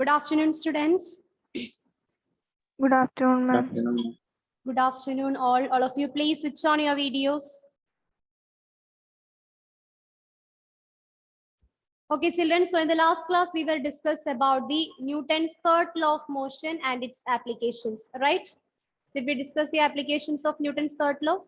Good afternoon, students. Good afternoon, Good ma'am. afternoon. Good afternoon, all. All of you, please switch on your videos. Okay, children. So in the last class, we will discuss about the Newton's third law of motion and its applications, right? Did we discuss the applications of Newton's third law?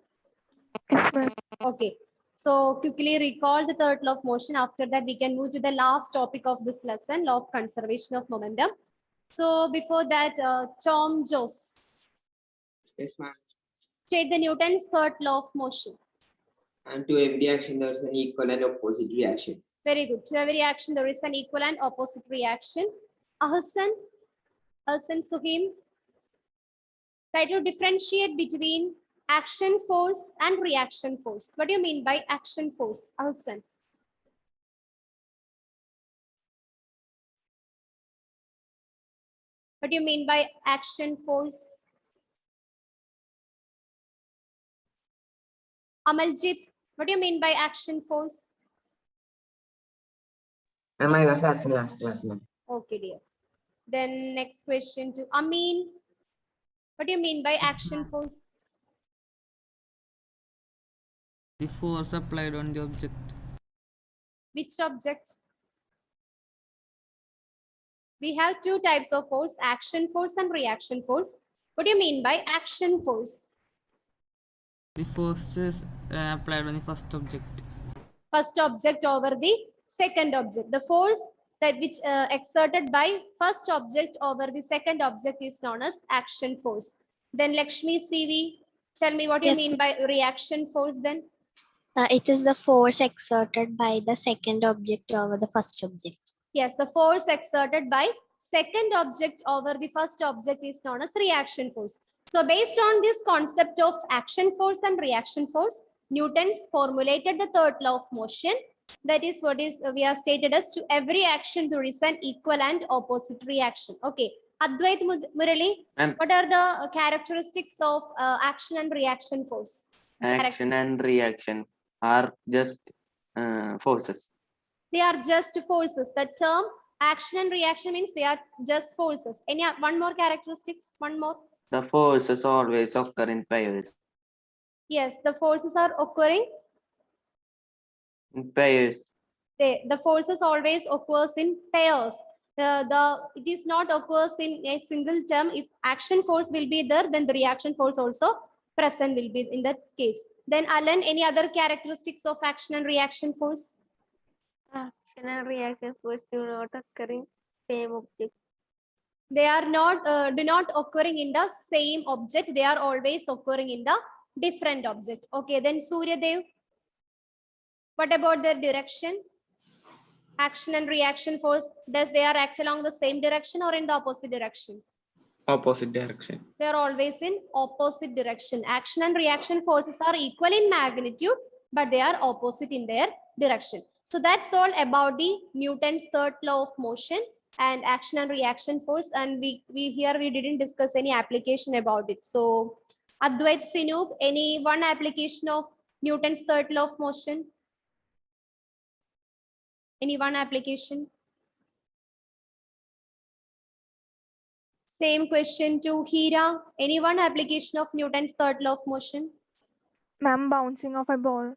Yes, ma'am. Okay. So quickly recall the third law of motion. After that, we can move to the last topic of this lesson, law of conservation of momentum. So before that, Tom Joss, Yes, ma'am. state the Newton's third law of motion. And to every action, there is an equal and opposite reaction. Very good. To every action, there is an equal and opposite reaction. Ahsan Suhaim, try to differentiate between action force and reaction force. What do you mean by action force, Ahsan? What do you mean by action force? Amaljit, what do you mean by action force? Am I was at last class, ma'am? Okay, dear. Then next question to Amin. What do you mean by action force? The force applied on the object. Which object? We have two types of force, action force and reaction force. What do you mean by action force? The force is applied on the first object. First object over the second object. The force that which exerted by first object over the second object is known as action force. Then Lakshmi CV, tell me what do you Yes, mean by reaction force then? It is the force exerted by the second object over the first object. Yes, the force exerted by second object over the first object is known as reaction force. So based on this concept of action force and reaction force, Newton's formulated the third law of motion. That is what is we have stated as to every action there is an equal and opposite reaction. Okay. Advait Murali, Ma'am. what are the characteristics of action and reaction force? Action and reaction are just forces. They are just forces. The term action and reaction means they are just forces. Any one more characteristics? One more. The forces always occur in pairs. Yes, the forces are occurring. In pairs. The forces always occurs in pairs. It is not occurs in a single term. If action force will be there, then the reaction force also present will be in that case. Then Alan, any other characteristics of action and reaction force? Action and reaction force do not occur in same object. They are not do not occurring in the same object. They are always occurring in the different object. Okay, then Surya Dev, what about their direction? Action and reaction force, does they are act along the same direction or in the opposite direction? Opposite direction. They are always in opposite direction. Action and reaction forces are equal in magnitude, but they are opposite in their direction. So that's all about the Newton's third law of motion and action and reaction force. And we didn't discuss any application about it. So Advait Sinoob, any one application of Newton's third law of motion? Any one application? Same question to Hira. Any one application of Newton's third law of motion? Ma'am, bouncing of a ball.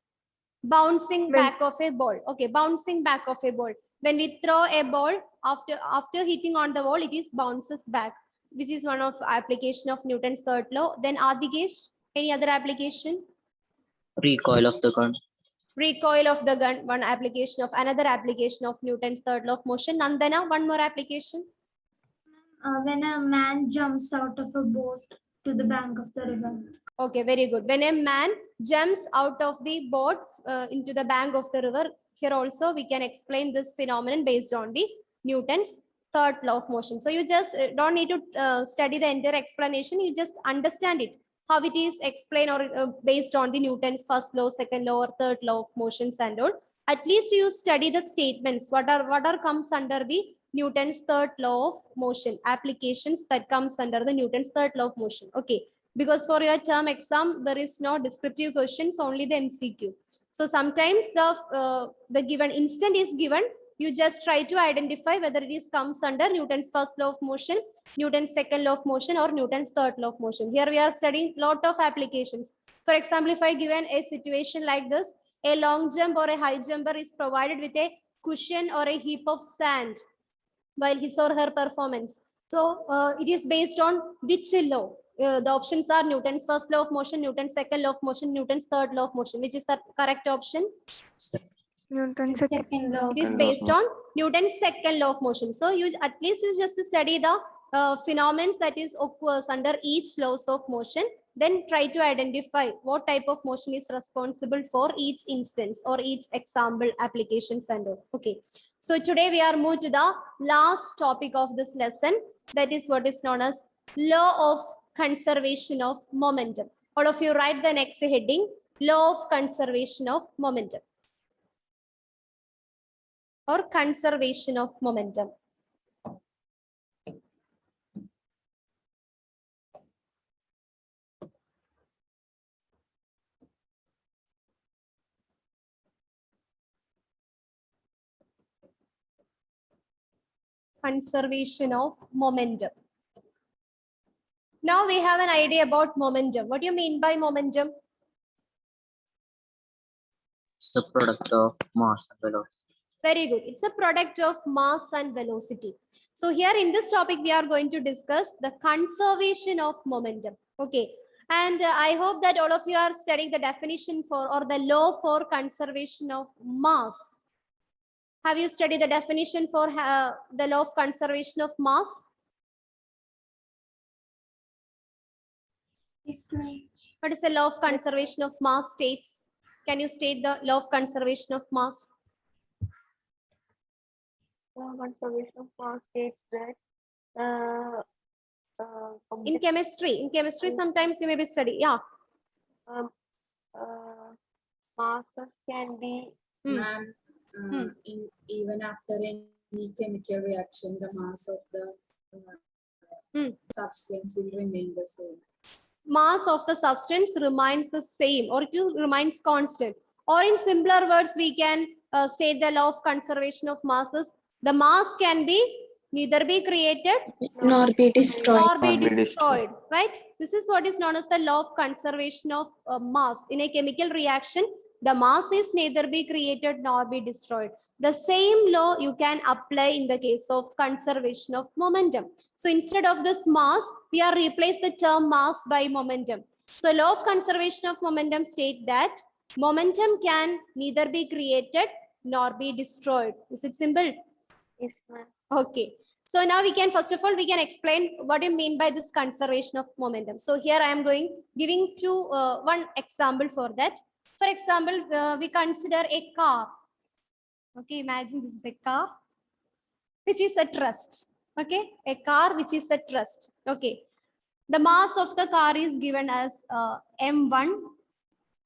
Bouncing When- back of a ball. Okay, bouncing back of a ball. When we throw a ball, after hitting on the wall, it is bounces back. This is one of application of Newton's third law. Then Adikesh, any other application? Recoil of the gun. Recoil of the gun, one application of another application of Newton's third law of motion. Nandana, one more application. When a man jumps out of a boat to the bank of the river. Okay, very good. When a man jumps out of the boat into the bank of the river, here also we can explain this phenomenon based on the Newton's third law of motion. So you just don't need to study the entire explanation. You just understand it, how it is explained or based on the Newton's first law, second law, or third law of motions and all. At least you study the statements. What are comes under the Newton's third law of motion, applications that comes under the Newton's third law of motion. Okay, because for your term exam, there is no descriptive questions, only the MCQ. So sometimes the given instant is given, You just try to identify whether it is comes under Newton's first law of motion, Newton's second law of motion, or Newton's third law of motion. Here we are studying lot of applications. For example, if I given a situation like this, a long jump or a high jumper is provided with a cushion or a heap of sand while his or her performance. So it is based on which law? The options are Newton's first law of motion, Newton's second law of motion, Newton's third law of motion. Which is the correct option? Newton's second Second law. It is Second law of based on Newton's second law of motion. So you at least you just study the phenomena that is occurs under each laws of motion. Then try to identify what type of motion is responsible for each instance or each example application center. Okay. So today we are moved to the last topic of this lesson. That is what is known as law of conservation of momentum. All of you write the next heading, law of conservation of momentum or conservation of momentum. Conservation of momentum. Now we have an idea about momentum. What do you mean by momentum? It's the product of mass and velocity. Very good. It's a product of mass and velocity. So here in this topic, we are going to discuss the conservation of momentum. Okay. And I hope that all of you are studying the definition for or the law for conservation of mass. Have you studied the definition for the law of conservation of mass? Yes, ma'am. What is the law of conservation of mass states? Can you state the law of conservation of mass? conservation of mass states that In chemistry, sometimes you may be studying. Yeah. masses can be Ma'am, even after any chemical reaction, the mass of the substance will remain the same. Mass of the substance remains the same or it remains constant. Or in simpler words, we can state the law of conservation of masses. The mass can be neither be created Nor be destroyed. nor be Nor be destroyed, right? This is what is known as the law of conservation of mass. In a chemical reaction, the mass is neither be created nor be destroyed. The same law you can apply in the case of conservation of momentum. So instead of this mass, we are replace the term mass by momentum. So law of conservation of momentum state that momentum can neither be created nor be destroyed. Is it simple? Yes, ma'am. Okay. So now we can, first of all, we can explain what do you mean by this conservation of momentum. So here I am giving one example for that. For example, we consider a car. Okay, imagine this is a car which is at rest. Okay, a car which is at rest. Okay, the mass of the car is given as m1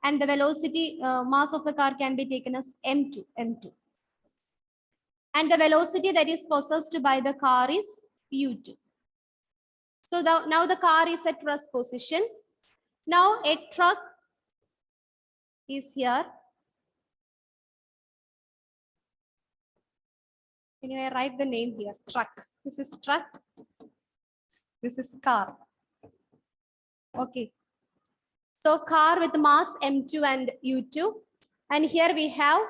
and the velocity mass of the car can be taken as m2. And the velocity that is possessed by the car is u2. So now the car is at rest position. Now a truck is here. Anyway, write the name here, truck. This is truck. This is car. Okay. So car with mass m2 and u2. And here we have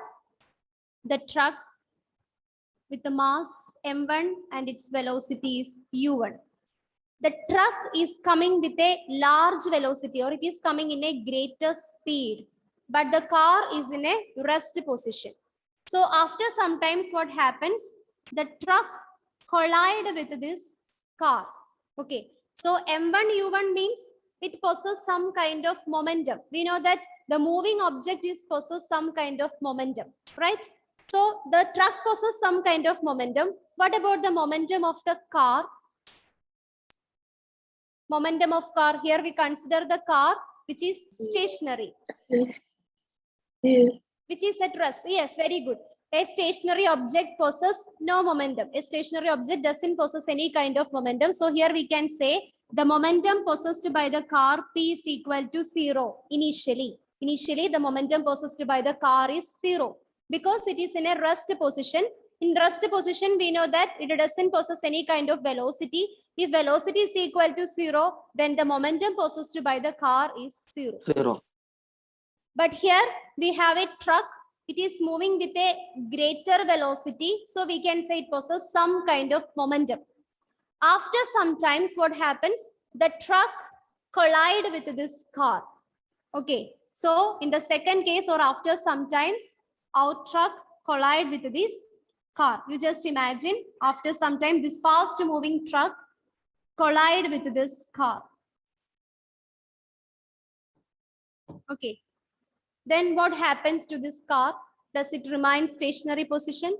the truck with the mass m1 and its velocity is u1. The truck is coming with a large velocity or it is coming in a greater speed, but the car is in a rest position. So after some times what happens? The truck collide with this car. Okay. So m1 u1 means it possesses some kind of momentum. We know that the moving object is possess some kind of momentum, right? So the truck possesses some kind of momentum. What about the momentum of the car? Momentum of car, here we consider the car which is stationary. Yes. Which is at rest. Yes, very good. A stationary object possesses no momentum. A stationary object doesn't possess any kind of momentum. So here we can say the momentum possessed by the car P is equal to 0 initially. Initially, the momentum possessed by the car is 0 because it is in a rest position. In rest position, we know that it doesn't possess any kind of velocity. If velocity is equal to 0, then the momentum possessed by the car is 0. 0. But here we have a truck. It is moving with a greater velocity. So we can say it possesses some kind of momentum. After some times, what happens? The truck collide with this car. Okay. So in the second case or after some times, our truck collide with this car. You just imagine after some time, this fast moving truck collide with this car. Okay. Then what happens to this car? Does it remain stationary position?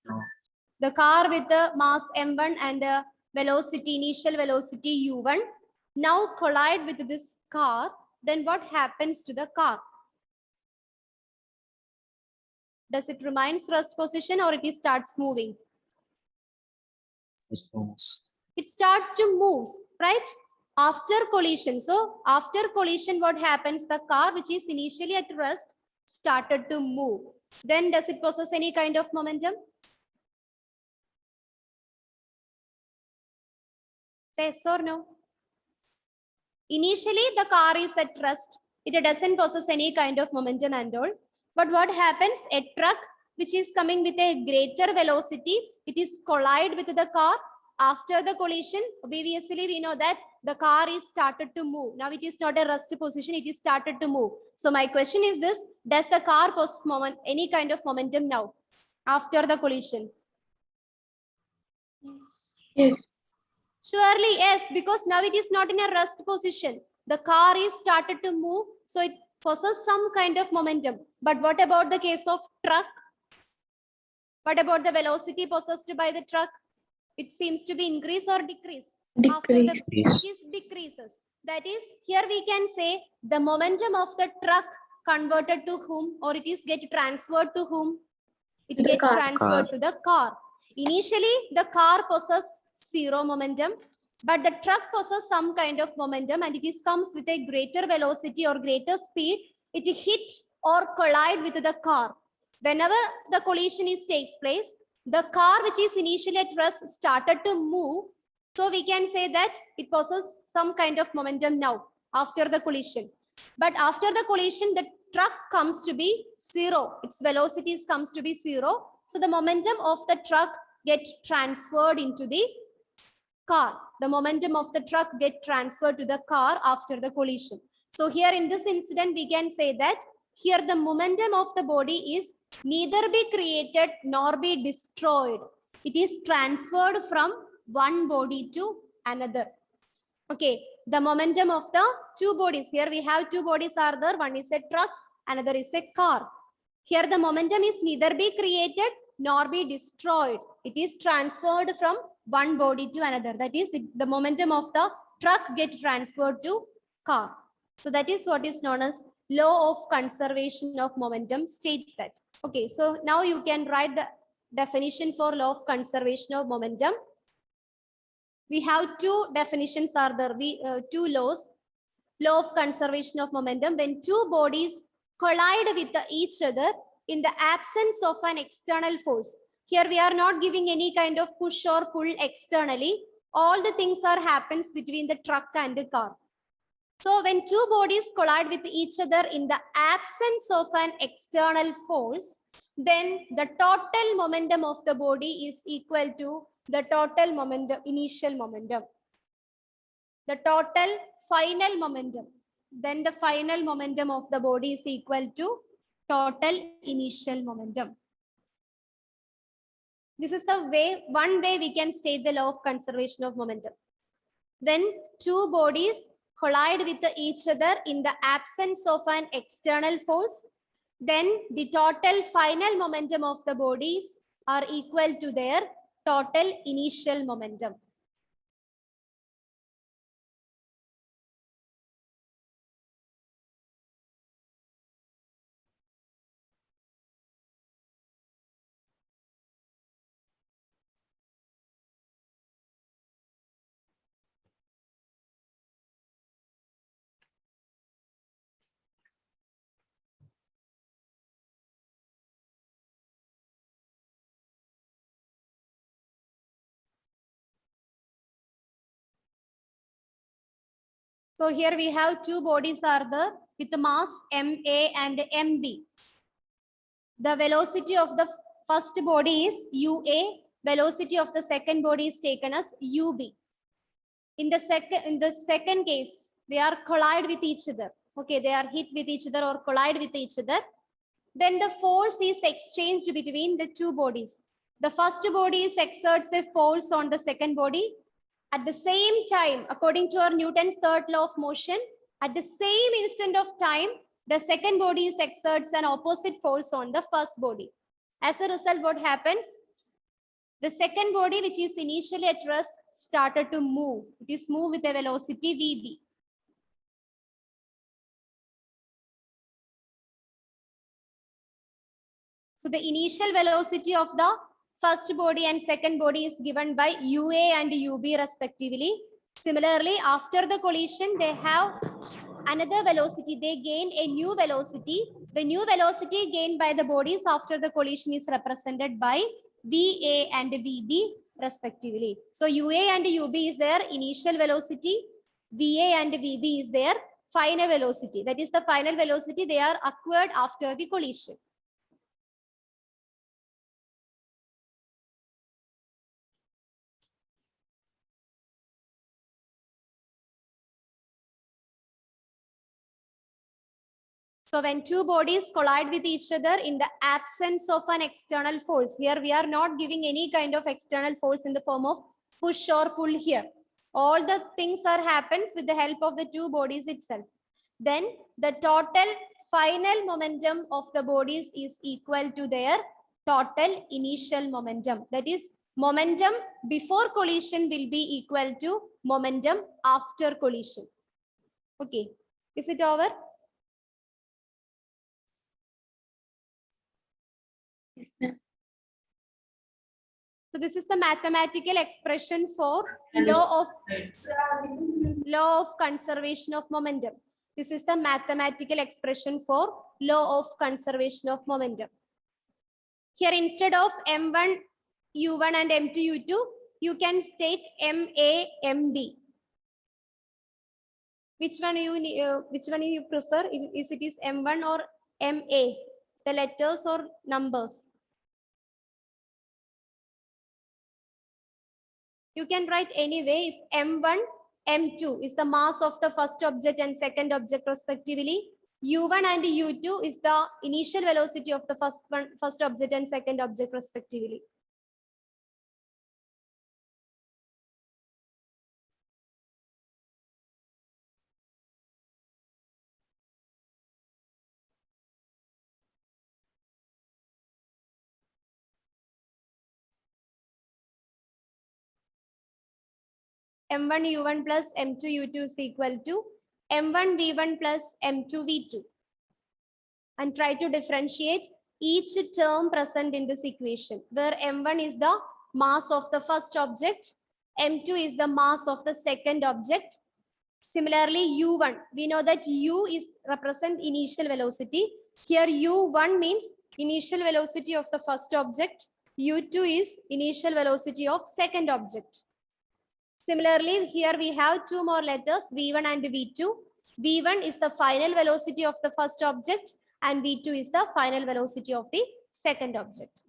No. The car with the mass m1 and the velocity, initial velocity u1, now collide with this car. Then what happens to the car? Does it remain rest position or it starts moving? It moves. It starts to move, right? After collision. So after collision, what happens? The car which is initially at rest started to move. Then does it possess any kind of momentum? Say yes or no? Initially, the car is at rest. It doesn't possess any kind of momentum and all. But what happens? A truck which is coming with a greater velocity, it is collide with the car. After the collision, obviously we know that the car is started to move. Now it is not a rest position, it is started to move. So my question is this, does the car possess any kind of momentum now after the collision? Yes. Surely yes, because now it is not in a rest position. The car is started to move, so it possesses some kind of momentum. But what about the case of truck? What about the velocity possessed by the truck? It seems to be increase or decrease? After the, it is decreases. That is, here we can say the momentum of the truck converted to whom, or it is get transferred to whom? It gets transferred to the car. Initially, the car possesses 0 momentum, but the truck possesses some kind of momentum and it is comes with a greater velocity or greater speed. It hit or collide with the car. Whenever the collision takes place, the car which is initially at rest started to move. So we can say that it possesses some kind of momentum now after the collision. But after the collision, the truck comes to be 0. Its velocities comes to be 0. So the momentum of the truck get transferred into the car. The momentum of the truck get transferred to the car after the collision. So here in this incident, we can say that here the momentum of the body is neither be created nor be destroyed. It is transferred from one body to another. Okay, the momentum of the two bodies. Here we have two bodies are there. One is a truck, another is a car. Here the momentum is neither be created nor be destroyed. It is transferred from one body to another. That is, the momentum of the truck get transferred to car. So that is what is known as law of conservation of momentum states that. Okay, so now you can write the definition for law of conservation of momentum. We have two definitions are there, two laws. Law of conservation of momentum, when two bodies collide with each other in the absence of an external force. Here we are not giving any kind of push or pull externally. All the things are happens between the truck and the car. So when two bodies collide with each other in the absence of an external force, then the total momentum of the body is equal to the total momentum, initial momentum. The total final momentum. Then the final momentum of the body is equal to total initial momentum. This is the way, one way we can state the law of conservation of momentum. When two bodies collide with each other in the absence of an external force, then the total final momentum of the bodies are equal to their total initial momentum. So here we have two bodies are there with the mass MA and MB. The velocity of the first body is UA. Velocity of the second body is taken as UB. In the second case, they are collide with each other. Okay, they are hit with each other or collide with each other. Then the force is exchanged between the two bodies. The first body exerts a force on the second body. At the same time, according to our Newton's third law of motion, at the same instant of time, the second body exerts an opposite force on the first body. As a result, what happens? The second body, which is initially at rest, started to move. It is moved with a velocity VB. So the initial velocity of the first body and second body is given by UA and UB respectively. Similarly, after the collision, they have another velocity. They gain a new velocity. The new velocity gained by the bodies after the collision is represented by VA and VB respectively. So UA and UB is their initial velocity. VA and VB is their final velocity. That is the final velocity they are acquired after the collision. So when two bodies collide with each other in the absence of an external force, here we are not giving any kind of external force in the form of push or pull here. All the things are happens with the help of the two bodies itself. Then the total final momentum of the bodies is equal to their total initial momentum. That is, momentum before collision will be equal to momentum after collision. Okay, is it over? Yes, ma'am. So this is the mathematical expression for law of conservation of momentum. This is the mathematical expression for law of conservation of momentum. Here, instead of M1 U1 and M2 U2, you can take MA MB. Which one you prefer? Is it is M1 or MA? The letters or numbers? You can write anyway. If M1, M2 is the mass of the first object and second object respectively. U1 and U2 is the initial velocity of the first object and second object respectively. M1 U1 plus M2 U2 is equal to M1 V1 plus M2 V2. And try to differentiate each term present in this equation, where M1 is the mass of the first object, M2 is the mass of the second object. Similarly, U1, we know that U is represent initial velocity. Here U1 means initial velocity of the first object. U2 is initial velocity of second object. Similarly, here we have two more letters, V1 and V2. V1 is the final velocity of the first object and V2 is the final velocity of the second object.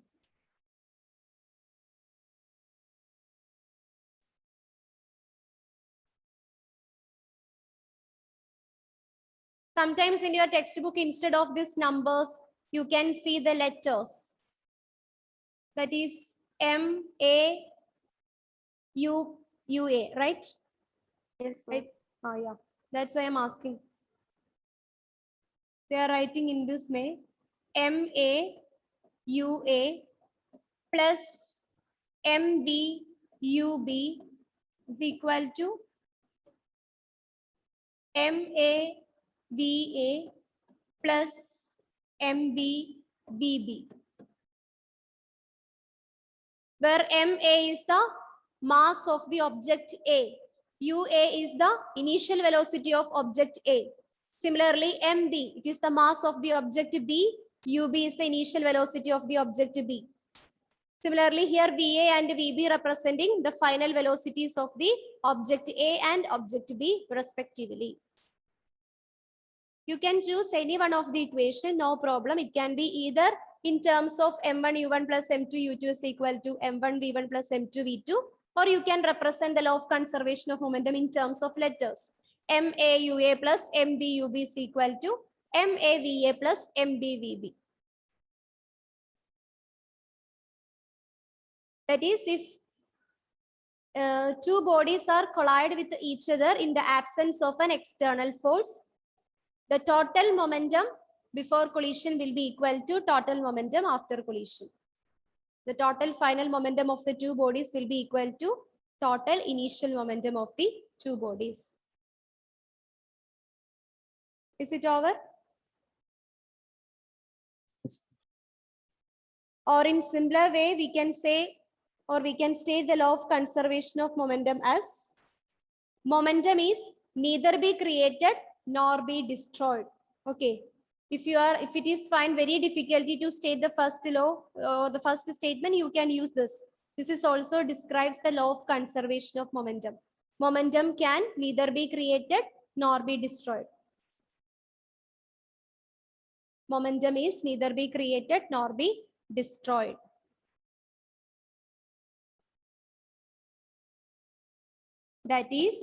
Sometimes in your textbook, instead of these numbers, you can see the letters. That is M, A, U, UA, right? Yes, Right. Oh, yeah. That's why I'm asking. They are writing in this way. MA, UA plus MB, UB is equal to MA, VA plus MB, BB. Where MA is the mass of the object A. UA is the initial velocity of object A. Similarly, MB, it is the mass of the object B. UB is the initial velocity of the object B. Similarly, here VA and VB representing the final velocities of the object A and object B respectively. You can choose any one of the equation, no problem. It can be either in terms of M1U1 plus M2U2 is equal to M1V1 plus M2V2, or you can represent the law of conservation of momentum in terms of letters. MAUA plus MBUB is equal to MAVA plus MBVB. That is, if two bodies are collide with each other in the absence of an external force, the total momentum before collision will be equal to total momentum after collision. The total final momentum of the two bodies will be equal to total initial momentum of the two bodies. Is it over? Or in simpler way, we can say, or we can state the law of conservation of momentum as momentum is neither be created nor be destroyed. Okay. If it is find very difficulty to state the first law or the first statement, you can use this. This is also describes the law of conservation of momentum. Momentum can neither be created nor be destroyed. Momentum is neither be created nor be destroyed. That is,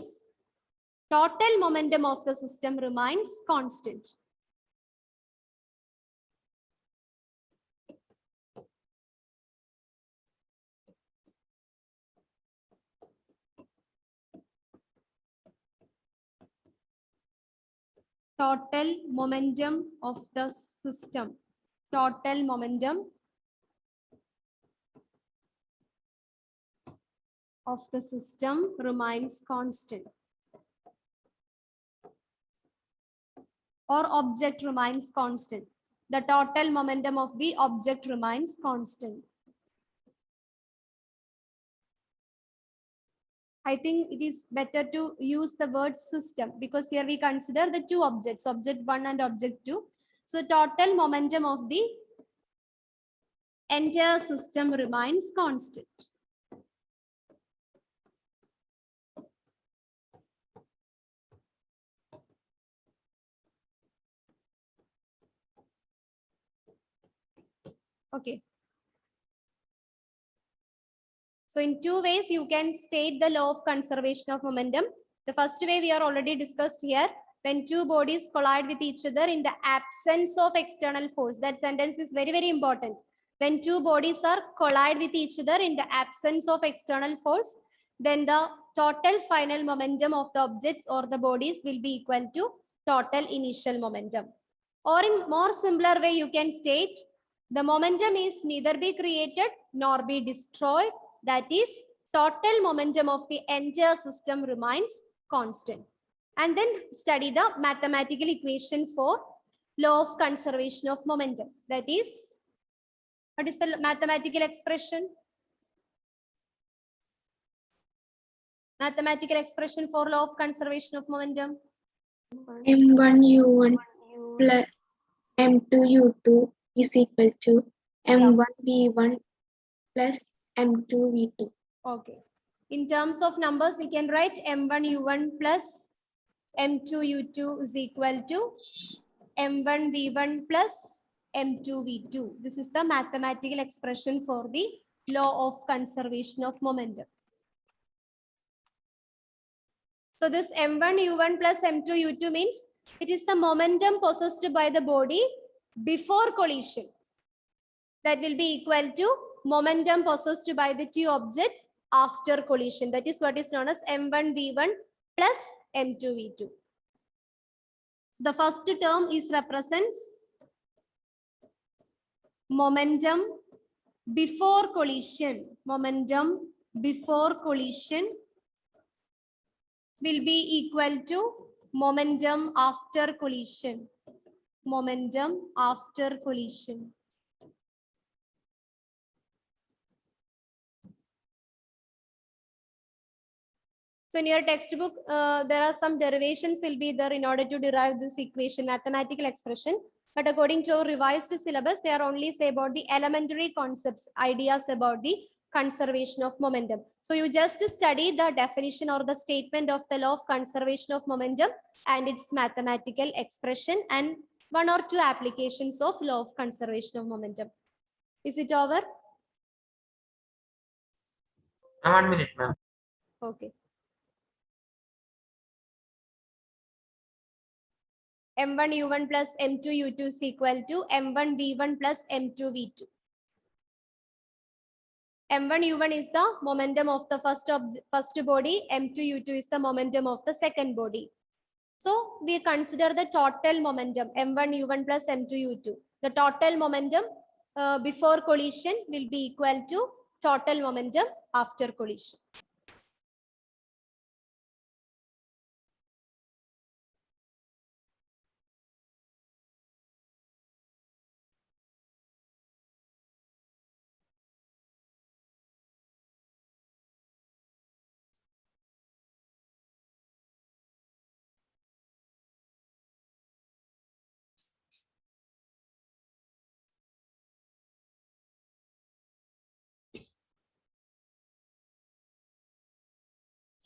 total momentum of the system remains constant. Total momentum of the system. Total momentum of the system remains constant. Or object remains constant. The total momentum of the object remains constant. I think it is better to use the word system because here we consider the two objects, object 1 and object 2. So total momentum of the entire system remains constant. Okay. So in two ways, you can state the law of conservation of momentum. The first way we are already discussed here. When two bodies collide with each other in the absence of external force. That sentence is very, very important. When two bodies are collide with each other in the absence of external force, then the total final momentum of the objects or the bodies will be equal to total initial momentum. Or in more simpler way, you can state the momentum is neither be created nor be destroyed. That is, total momentum of the entire system remains constant. And then study the mathematical equation for law of conservation of momentum. That is, what is the mathematical expression? Mathematical expression for law of conservation of momentum. M1U1 plus M2U2 is equal to M1V1 plus M2V2. Okay. In terms of numbers, we can write M1U1 plus M2U2 is equal to M1V1 plus M2V2. This is the mathematical expression for the law of conservation of momentum. So this M1U1 plus M2U2 means it is the momentum possessed by the body before collision. That will be equal to momentum possessed by the two objects after collision. That is what is known as M1V1 plus M2V2. So the first term is represents momentum before collision. Momentum before collision will be equal to momentum after collision. Momentum after collision. So in your textbook, there are some derivations will be there in order to derive this equation, mathematical expression. But according to our revised syllabus, they are only say about the elementary concepts, ideas about the conservation of momentum. So you just study the definition or the statement of the law of conservation of momentum and its mathematical expression and 1 or 2 applications of law of conservation of momentum. Is it over? 1 minute, ma'am. Okay. M1 U1 plus M2 U2 is equal to M1 V1 plus M2 V2. M1 U1 is the momentum of the first body. M2 U2 is the momentum of the second body. So we consider the total momentum M1 U1 plus M2 U2. The total momentum before collision will be equal to total momentum after collision.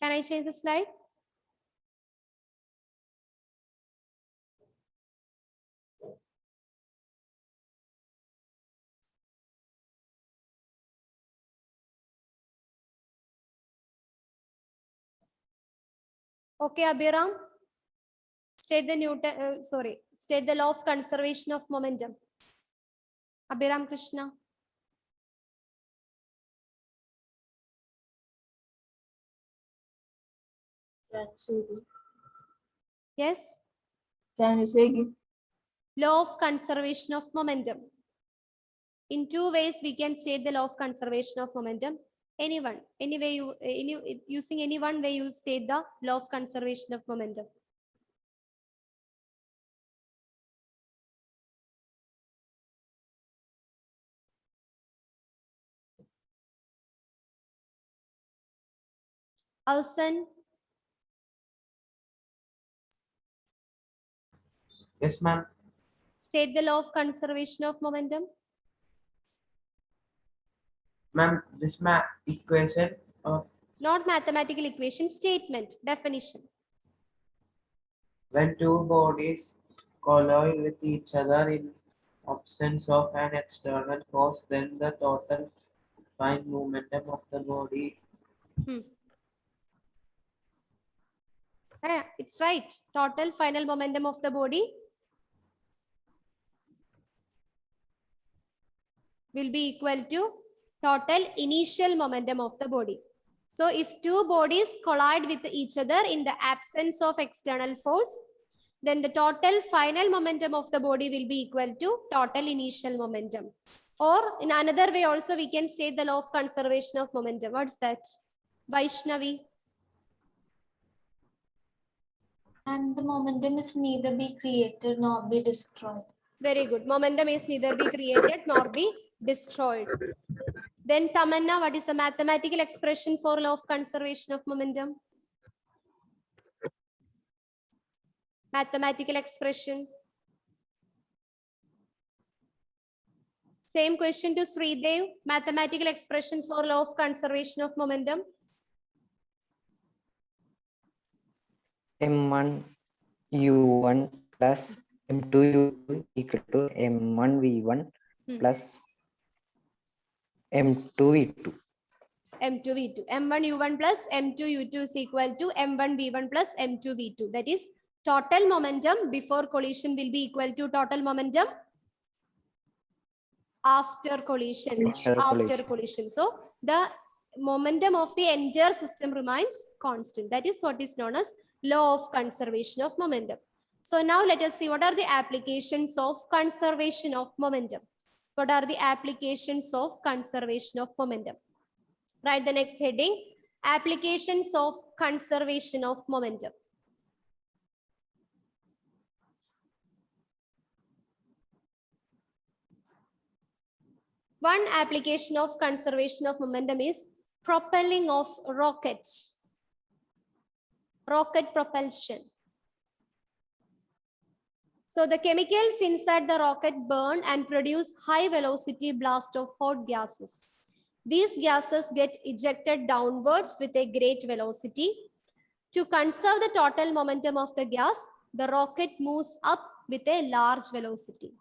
Can I change the slide? Okay, Abhiram. State the law of conservation of momentum. Abhiram Krishna. Yes. Can you say again? Law of conservation of momentum. In 2 ways we can state the law of conservation of momentum. Using any one way you state the law of conservation of momentum. Alsan. Yes, ma'am. State the law of conservation of momentum. Ma'am, this equation of Not mathematical equation, statement, definition. when two bodies collide with each other in absence of an external force, then the total fine momentum of the body. It's right. Total final momentum of the body will be equal to total initial momentum of the body. So if two bodies collide with each other in the absence of external force, then the total final momentum of the body will be equal to total initial momentum. Or in another way also we can state the law of conservation of momentum. What's that? Vaishnavi. And the momentum is neither be created nor be destroyed. Very good. Momentum is neither be created nor be destroyed. Then Tamanna, what is the mathematical expression for law of conservation of momentum? Mathematical expression. Same question to Sridev. Mathematical expression for law of conservation of momentum. M1 U1 plus M2 U2 equal to M1 V1 plus M2 V2. M2 V2. M1 U1 plus M2 U2 is equal to M1 V1 plus M2 V2. That is total momentum before collision will be equal to total momentum after collision. After collision. So the momentum of the entire system remains constant. That is what is known as law of conservation of momentum. So now let us see what are the applications of conservation of momentum. What are the applications of conservation of momentum? Write the next heading, applications of conservation of momentum. One application of conservation of momentum is propelling of rocket. Rocket propulsion. So the chemicals inside the rocket burn and produce high velocity blast of hot gases. These gases get ejected downwards with a great velocity. To conserve the total momentum of the gas, the rocket moves up with a large velocity.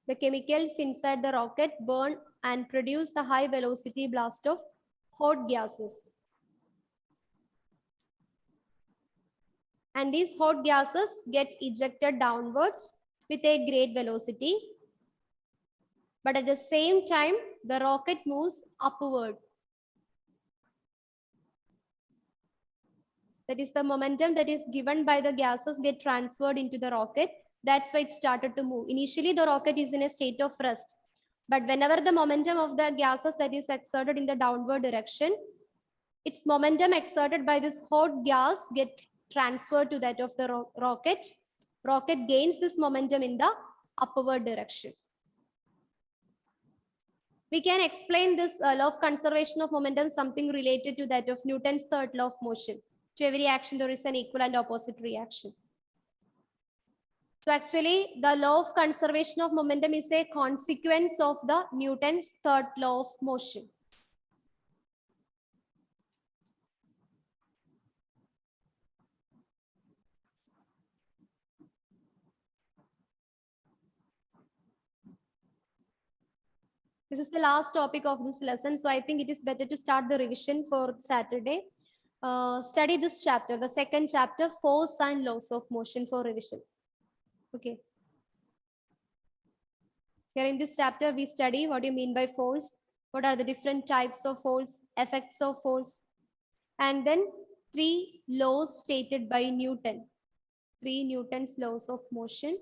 The chemicals inside the rocket burn and produce the high velocity blast of hot gases. And these hot gases get ejected downwards with a great velocity. But at the same time, the rocket moves upward. That is the momentum that is given by the gases get transferred into the rocket. That's why it started to move. Initially, the rocket is in a state of rest. But whenever the momentum of the gases that is exerted in the downward direction, its momentum exerted by this hot gas get transferred to that of the rocket. Rocket gains this momentum in the upward direction. We can explain this law of conservation of momentum, something related to that of Newton's third law of motion. To every action, there is an equal and opposite reaction. So actually, the law of conservation of momentum is a consequence of the Newton's third law of motion. This is the last topic of this lesson. So I think it is better to start the revision for Saturday. Study this chapter, the second chapter, force and laws of motion for revision. Okay. Here in this chapter, we study what you mean by force, what are the different types of force, effects of force, and then 3 laws stated by Newton. 3 Newton's laws of motion,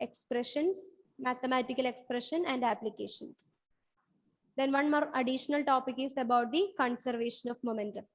expressions, mathematical expression, and applications. Then one more additional topic is about the conservation of momentum.